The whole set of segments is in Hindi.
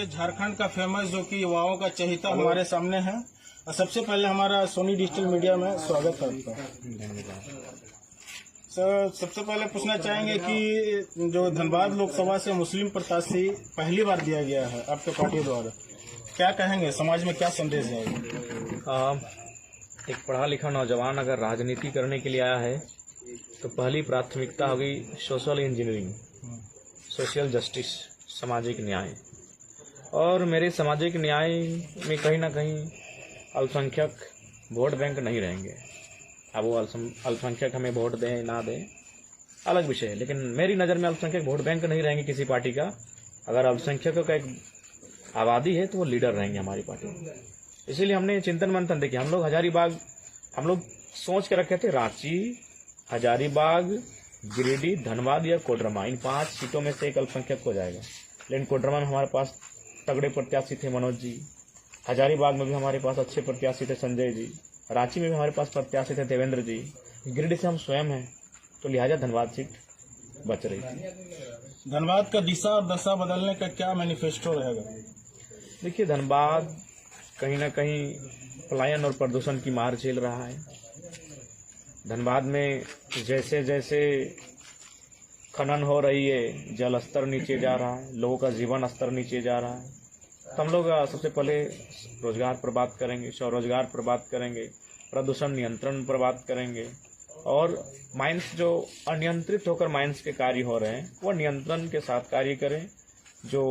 देखिए झारखंड का फेमस जो कि युवाओं का चहेता हमारे सामने है। और सबसे पहले हमारा सोनी डिजिटल मीडिया में स्वागत है आपका। सर, सबसे पहले पूछना चाहेंगे कि जो धनबाद लोकसभा से मुस्लिम प्रत्याशी पहली बार दिया गया है आपके पार्टी द्वारा, क्या कहेंगे, समाज में क्या संदेश जाएगा? एक पढ़ा लिखा नौजवान अगर राजनीति करने के लिए आया है तो पहली प्राथमिकता होगी सोशल इंजीनियरिंग, सोशल जस्टिस, सामाजिक न्याय। और मेरे सामाजिक न्याय में कहीं ना कहीं अल्पसंख्यक वोट बैंक नहीं रहेंगे। अब वो अल्पसंख्यक हमें वोट दें ना दें अलग विषय है, लेकिन मेरी नज़र में अल्पसंख्यक वोट बैंक नहीं रहेंगे किसी पार्टी का। अगर अल्पसंख्यकों का एक आबादी है तो वो लीडर रहेंगे हमारी पार्टी। इसीलिए हमने चिंतन मंथन देखिए, हम लोग हजारीबाग हम लोग सोच के रखे थे रांची, हजारीबाग, गिरिडीह, धनबाद या कोडरमा, इन 5 सीटों में से एक अल्पसंख्यक हो जाएगा। लेकिन कोडरमा में हमारे पास तगड़े प्रत्याशी थे मनोज जी, हजारीबाग में भी हमारे पास अच्छे प्रत्याशी थे संजय जी, रांची में भी हमारे पास प्रत्याशी थे देवेंद्र जी, गिरिडीह से हम स्वयं हैं, तो लिहाजा धनबाद सीट बच रही थी। धनबाद का दिशा और दशा बदलने का क्या मैनिफेस्टो रहेगा? देखिए, धनबाद कहीं ना कहीं पलायन और प्रदूषण की मार झेल रहा है। धनबाद में जैसे जैसे खनन हो रही है, जल स्तर नीचे जा रहा है, लोगों का जीवन स्तर नीचे जा रहा है। तो हम लोग सबसे पहले रोजगार पर बात करेंगे, स्वरोजगार पर बात करेंगे, प्रदूषण नियंत्रण पर बात करेंगे, और माइंस जो अनियंत्रित होकर माइंस के कार्य हो रहे हैं वो नियंत्रण के साथ कार्य करें। जो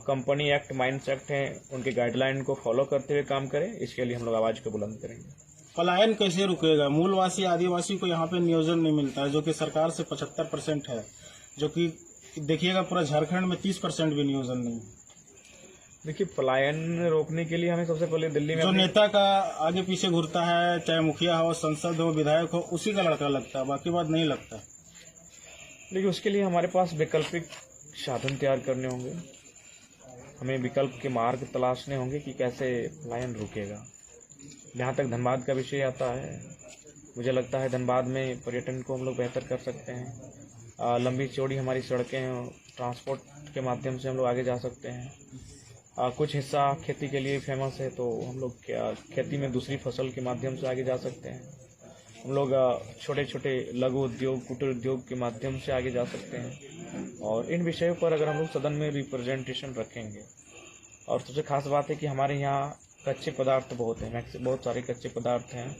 कंपनी एक्ट, माइंस एक्ट हैं, उनके गाइडलाइन को फॉलो करते हुए काम करें। इसके लिए हम लोग आवाज को बुलंद करेंगे। पलायन कैसे रुकेगा? मूलवासी आदिवासी को यहाँ पे नियोजन नहीं मिलता है, जो कि सरकार से 75% है, जो कि देखिएगा पूरा झारखंड में 30% भी नियोजन नहीं। देखिए, पलायन रोकने के लिए हमें सबसे पहले दिल्ली में जो नेता का आगे पीछे घूरता है, चाहे मुखिया हो, संसद हो, विधायक हो, उसी का लड़का लगता है, बाकी बात नहीं लगता। लेकिन उसके लिए हमारे पास वैकल्पिक साधन तैयार करने होंगे, हमें विकल्प के मार्ग तलाशने होंगे कि कैसे पलायन रुकेगा। जहाँ तक धनबाद का विषय आता है, मुझे लगता है धनबाद में पर्यटन को हम लोग बेहतर कर सकते हैं। लंबी चौड़ी हमारी सड़कें हैं, ट्रांसपोर्ट के माध्यम से हम लोग आगे जा सकते हैं। कुछ हिस्सा खेती के लिए फेमस है, तो हम लोग खेती में दूसरी फसल के माध्यम से आगे जा सकते हैं। हम लोग छोटे छोटे लघु उद्योग, कुटीर उद्योग के माध्यम से आगे जा सकते हैं। और इन विषयों पर अगर हम लोग सदन में रिप्रेजेंटेशन रखेंगे, और सबसे खास बात है कि हमारे यहाँ कच्चे पदार्थ बहुत हैं, बहुत सारे कच्चे पदार्थ हैं।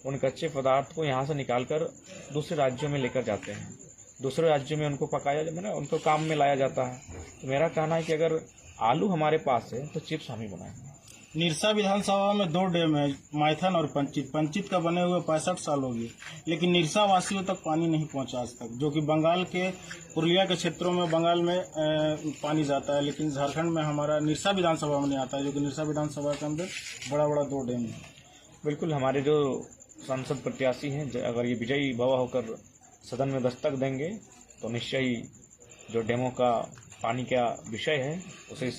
उन कच्चे पदार्थ को यहाँ से निकालकर दूसरे राज्यों में लेकर जाते हैं, दूसरे राज्यों में उनको पकाया उनको काम में लाया जाता है। तो मेरा कहना है कि अगर आलू हमारे पास है तो चिप्स हम ही बनाएंगे। निरसा विधानसभा में 2 डैम है, माइथन और पंचित का बने हुए 65 साल हो गए, लेकिन निरसा वासियों तक पानी नहीं पहुंचा आज तक, जो कि बंगाल के पुरुलिया के क्षेत्रों में बंगाल में पानी जाता है, लेकिन झारखंड में हमारा निरसा विधानसभा में नहीं आता है, जो कि निरसा विधानसभा के अंदर बड़ा बड़ा 2 डैम है। बिल्कुल, हमारे जो सांसद प्रत्याशी हैं, अगर ये विजयी भवा होकर सदन में दस्तक देंगे तो निश्चय ही जो डैमों का पानी का विषय है उसे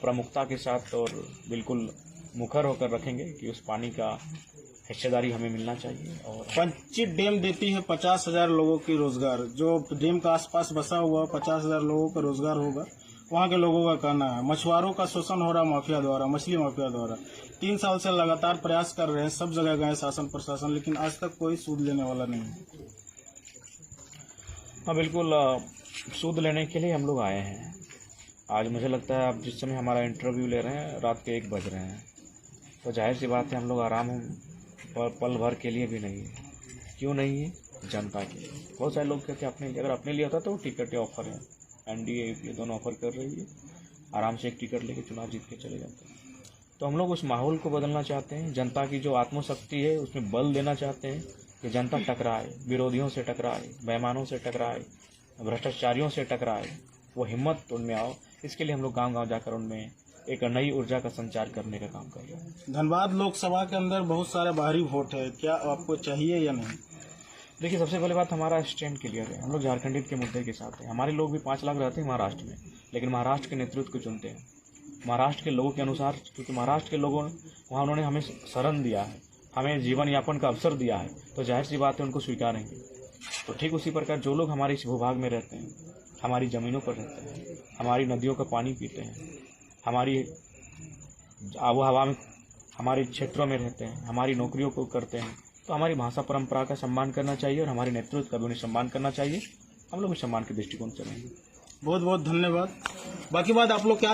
प्रमुखता के साथ और बिल्कुल मुखर होकर रखेंगे कि उस पानी का हिस्सेदारी हमें मिलना चाहिए। और पंचित डैम देती है 50,000 लोगों की रोजगार, जो डैम का आसपास बसा हुआ 50,000 लोगों का रोजगार होगा। वहाँ के लोगों का कहना है मछुआरों का शोषण हो रहा माफिया द्वारा, मछली माफिया द्वारा। 3 साल से लगातार प्रयास कर रहे हैं, सब जगह गए शासन प्रशासन, लेकिन आज तक कोई सूद लेने वाला नहीं है। हाँ बिल्कुल, सूद लेने के लिए हम लोग आए हैं। आज मुझे लगता है आप जिस समय हमारा इंटरव्यू ले रहे हैं रात के 1 बज रहे हैं, तो जाहिर सी बात है हम लोग आराम पल भर के लिए भी नहीं है। क्यों नहीं है? जनता के लिए। बहुत सारे लोग कहते हैं अपने लिए, अगर अपने लिए होता तो टिकट ऑफर है, एनडीए ये दोनों ऑफर कर रही है, आराम से एक टिकट लेके चुनाव जीत के चले जाते हैं। तो हम लोग उस माहौल को बदलना चाहते हैं, जनता की जो आत्मशक्ति है उसमें बल देना चाहते हैं कि जनता टकराए, विरोधियों से टकराए, बेईमानों से टकराए, भ्रष्टाचारियों से टकराए, वो हिम्मत उनमें आओ। इसके लिए हम लोग गांव-गांव जाकर उनमें एक नई ऊर्जा का संचार करने का काम कर रहे हैं। धनबाद लोकसभा के अंदर बहुत सारे बाहरी वोट है, क्या आपको चाहिए या नहीं? देखिए, सबसे पहले बात हमारा स्टैंड क्लियर है, हम लोग झारखंड के मुद्दे के साथ हैं। हमारे लोग भी 5 लाख रहते हैं महाराष्ट्र में, लेकिन महाराष्ट्र के नेतृत्व को चुनते हैं महाराष्ट्र के लोगों के अनुसार, क्योंकि महाराष्ट्र के लोगों वहाँ उन्होंने हमें शरण दिया है, हमें जीवन यापन का अवसर दिया है, तो जाहिर सी बात है उनको स्वीकारेंगे। तो ठीक उसी प्रकार जो लोग हमारे इस भूभाग में रहते हैं, हमारी ज़मीनों पर रहते हैं, हमारी नदियों का पानी पीते हैं, हमारी आबो हवा में हमारे क्षेत्रों में रहते हैं, हमारी नौकरियों को करते हैं, तो हमारी भाषा परंपरा का सम्मान करना चाहिए और हमारे नेतृत्व का भी उन्हें सम्मान करना चाहिए। हम लोग भी सम्मान के दृष्टिकोण से चलेंगे। बहुत बहुत धन्यवाद। बाकी बात आप लोग क्या